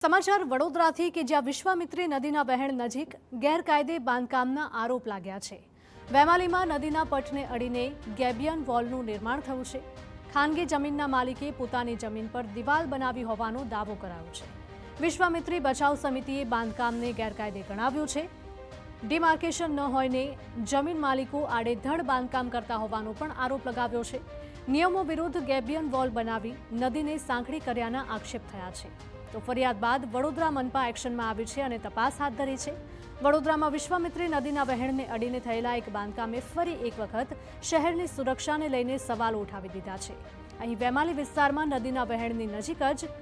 સમાચાર વડોદરાથી કે જ્યાં વિશ્વામિત્રી નદીના વહેણ નજીક ગેરકાયદે બાંધકામના આરોપ લાગ્યા છે। વેમાલીમાં નદીના પટને અડીને ગેબિયન વોલનું નિર્માણ થયું છે। ખાનગી જમીનના માલિકે પોતાની જમીન પર દિવાલ બનાવી હોવાનો દાવો કરાયો છે। વિશ્વામિત્રી બચાવ સમિતિએ બાંધકામને ગેરકાયદે ગણાવ્યું છે। ડિમાર્કેશન ન હોઈને જમીન માલિકો આડેધડ બાંધકામ કરતા હોવાનો પણ આરોપ લગાવ્યો છે। નિયમો વિરુદ્ધ ગેબિયન વોલ બનાવી નદીને સાંકડી કર્યાના આક્ષેપ થયા છે। તો ફરિયાદ બાદ વડોદરા મનપા એક્શનમાં આવી છે અને તપાસ હાથ ધરી છે। વડોદરામાં વિશ્વામિત્રી નદીના વહેણને અડીને થયેલા એક બાંધકામે ફરી એક વખત શહેરની સુરક્ષાને લઈને સવાલો ઉઠાવી દીધા છે। અહીં વેમાલી વિસ્તારમાં નદીના વહેણની નજીક જ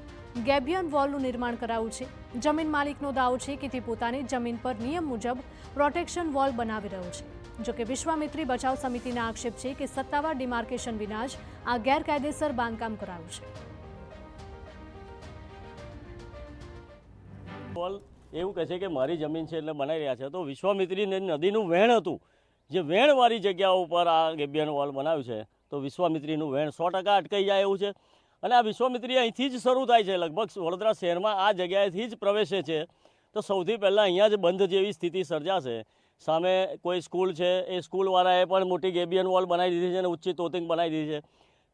ગેબિયન વોલનું નિર્માણ કરાયું છે। જમીન માલિકનો દાવો છે કે તે પોતાની જમીન પર નિયમ મુજબ પ્રોટેક્શન વોલ બનાવી રહ્યો છે। જોકે વિશ્વામિત્રી બચાવ સમિતિના આક્ષેપ છે કે સત્તાવાર ડિમાર્કેશન વિના જ આ ગેરકાયદેસર બાંધકામ કરાયું છે। એવું કહે છે કે મારી જમીન છે એટલે બનાવી રહ્યા છે, તો વિશ્વામિત્રી નદીનું વહેણ હતું, જે વહેણવાળી જગ્યા ઉપર આ ગેબિયન વોલ બનાવ્યું છે, તો વિશ્વામિત્રીનું વહેણ 100% અટકાઈ જાય એવું છે। અને આ વિશ્વામિત્રી અહીંથી જ શરૂ થાય છે, લગભગ વડોદરા શહેરમાં આ જગ્યાએથી જ પ્રવેશે છે। તો સૌથી પહેલાં અહીંયા જ બંધ જેવી સ્થિતિ સર્જાશે। સામે કોઈ સ્કૂલ છે, એ સ્કૂલવાળાએ પણ મોટી ગેબિયન વોલ બનાવી દીધી છે અને ઊંચી તોતિંગ બનાવી દીધી છે।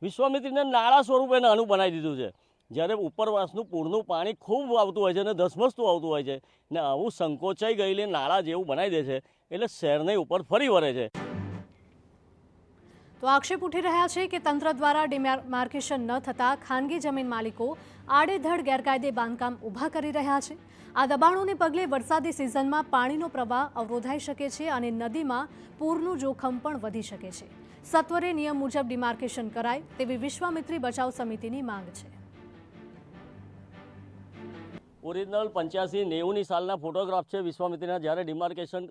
વિશ્વામિત્રીને નાળા સ્વરૂપે નાનું બનાવી દીધું છે, જ્યારે ઉપરવાસનું પૂરનું પાણી ખૂબ આવતું હોય છે અને ધસમસતું આવતું હોય છે ને આવું સંકોચાઈ ગયેલી નાળા જેવું બનાવી દે છે, એટલે શહેરની ઉપર ફરી વળે છે। તો આક્ષેપ ઉઠી રહ્યા છે કે તંત્ર દ્વારા ડિમાર્કેશન ન થતાં ખાનગી જમીન માલિકો આડેધડ ગેરકાયદે બાંધકામ ઊભા કરી રહ્યા છે। આ દબાણોને પગલે વરસાદી સિઝનમાં પાણીનો પ્રવાહ અવરોધાઈ શકે છે અને નદીમાં પૂરનું જોખમ પણ વધી શકે છે। સત્વરે નિયમ મુજબ ડિમાર્કેશન કરાય તેવી વિશ્વામિત્રી બચાવ સમિતિની માંગ છે। ઓરિજિનલ 85-90ની સાલના ફોટોગ્રાફ છે વિશ્વામિત્રીના, જ્યારે ડિમાર્કેશન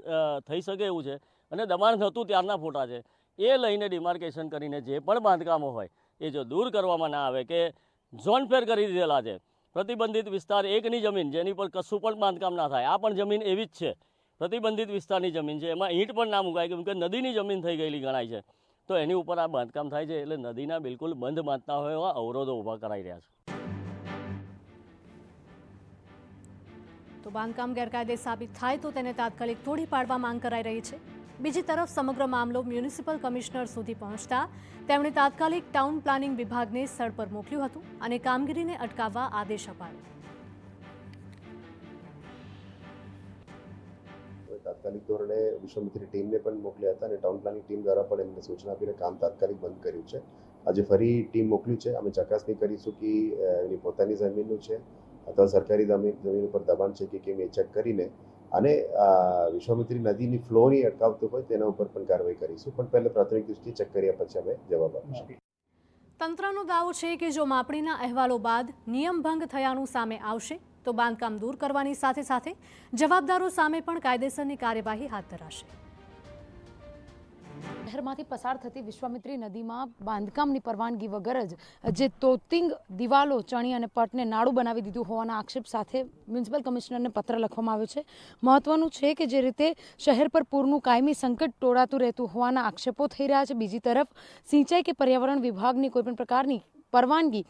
થઈ શકે એવું છે અને દબાણ થતું ત્યારના ફોટા છે। એ લઈને ડિમાર્કેશન કરીને જે પણ બાંધકામો હોય એ જો દૂર કરવામાં ના આવે કે ઝોન ફેર કરી દીધેલા છે, પ્રતિબંધિત વિસ્તાર 1ની જમીન જેની પર કશું પણ બાંધકામ ના થાય, આ પણ જમીન એવી જ છે, પ્રતિબંધિત વિસ્તારની જમીન છે, એમાં ઈંટ પણ ના મુકાય કેમ કે નદીની જમીન થઈ ગયેલી ગણાય છે, તો એની ઉપર આ બાંધકામ થાય છે, એટલે નદીના બિલકુલ બંધ બાંધતા હોય એવા અવરોધો ઊભા કરાઈ રહ્યા છે। તો બાંધકામ ગેરકાયદે સાબિત થાય તો તેને તાત્કાલિક તોડી પાડવા માંગ કરાઈ રહી છે। બીજી તરફ સમગ્ર મામલો મ્યુનિસિપલ કમિશનર સુધી પહોંચતા તેમણે તાત્કાલિક ટાઉન પ્લાનિંગ વિભાગને સ્થળ પર મોકલ્યું હતું અને કામગીરીને અટકાવવા આદેશ અપાયો। તાત્કાલિક ધોરણે વિશ્વામિત્રી ટીમને પણ મોકલ્યા હતા અને ટાઉન પ્લાનિંગ ટીમ દ્વારા પણ એમને સૂચના આપીને કામ તાત્કાલિક બંધ કર્યું છે। આજે ફરી ટીમ મોકલ્યું છે, અમે ચકાસણી કરીશું કે એની પોતાની જમીનનું છે અથવા સરકારી જમીન ઉપર દબાણ છે કે કેમ એ ચેક કરીને અને વિશ્વામિત્રી નદીની ફ્લોની અટકાવતો હોય તેના ઉપર પણ કાર્યવાહી કરીશું, પણ પહેલા પ્રાથમિક દૃષ્ટિએ ચેક કર્યા પછી અમે જવાબ આપીશું। તંત્રનો દાવો છે કે જો માપણીના અહેવાલો બાદ નિયમ ભંગ થયાનું સામે આવશે તો બાંધકામ દૂર કરવાની સાથે સાથે જવાબદારો સામે પણ કાયદેસરની કાર્યવાહી હાથ ધરાશે। શહેરમાંથી પસાર થતી વિશ્વામિત્રી નદીમાં બાંધકામની પરવાનગી વગર જ જે તોતિંગ દિવાલો ચણી અને પટને નાળું બનાવી દીધું હોવાના આક્ષેપ સાથે મ્યુનિસિપલ કમિશનરને પત્ર લખવામાં આવ્યો છે। મહત્વનું છે કે જે રીતે શહેર પર પૂરનું કાયમી સંકટ ટોળાતું રહેતું હોવાના આક્ષેપો થઈ રહ્યા છે, બીજી તરફ સિંચાઈ કે પર્યાવરણ વિભાગની કોઈપણ પ્રકારની પરવાનગી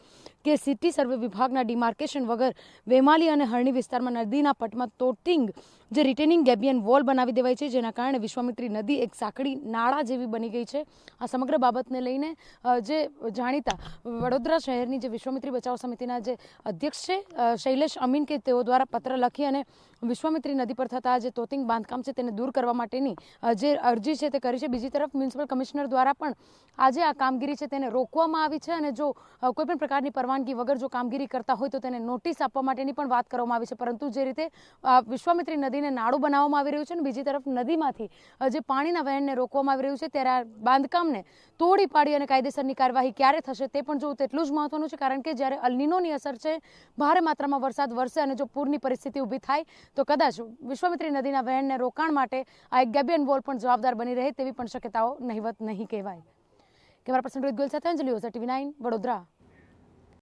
કે સિટી સર્વે વિભાગના ડિમાર્કેશન વગર વેમાલી અને હરણી વિસ્તારમાં નદીના પટમાં તોતિંગ જે રિટેનિંગ ગેબિયન વોલ બનાવી દેવાય છે, જેના કારણે વિશ્વામિત્રી નદી એક સાંકડી નાળા જેવી બની ગઈ છે। આ સમગ્ર બાબતને લઈને જે જાણીતા વડોદરા શહેરની જે વિશ્વામિત્રી બચાવ સમિતિના જે અધ્યક્ષ છે શૈલેષ અમીન, કે તેઓ દ્વારા પત્ર લખી અને વિશ્વામિત્રી નદી પર થતા જે તોતિંગ બાંધકામ છે તેને દૂર કરવા માટેની જે અરજી છે તે કરી છે। બીજી તરફ મ્યુનિસિપલ કમિશનર દ્વારા પણ આજે આ કામગીરી છે તેને રોકવામાં આવી છે અને જો કોઈપણ પ્રકારની પરવાનગી વગર જો કામગીરી કરતા હોય તો તેને નોટિસ આપવા માટેની પણ વાત કરવામાં આવી છે, પરંતુ જે રીતે વિશ્વામિત્રી નદીને નાળું બનાવવામાં આવી રહ્યું છે અને બીજી તરફ નદીમાંથી જે પાણીના વહેણને રોકવામાં આવી રહ્યું છે, ત્યારે આ બાંધકામને તોડી પાડી અને કાયદેસરની કાર્યવાહી ક્યારે થશે તે પણ જોવું તેટલું જ મહત્વનું છે, કારણ કે જ્યારે અલ્નિનોની અસર છે, ભારે માત્રામાં વરસાદ વરસે અને જો પૂરની પરિસ્થિતિ ઊભી થાય તો કદાચ વિશ્વામિત્રી નદીના વહેણને રોકાણ માટે આ એક ગેબિયન વોલ પણ જવાબદાર બની રહે તેવી પણ શક્યતાઓ નહિવત નહીં કહેવાય। કેમેરા પર્સન રોહિત ગોયલ સાથે અંજલિ ઓઝા, TV9 વડોદરા।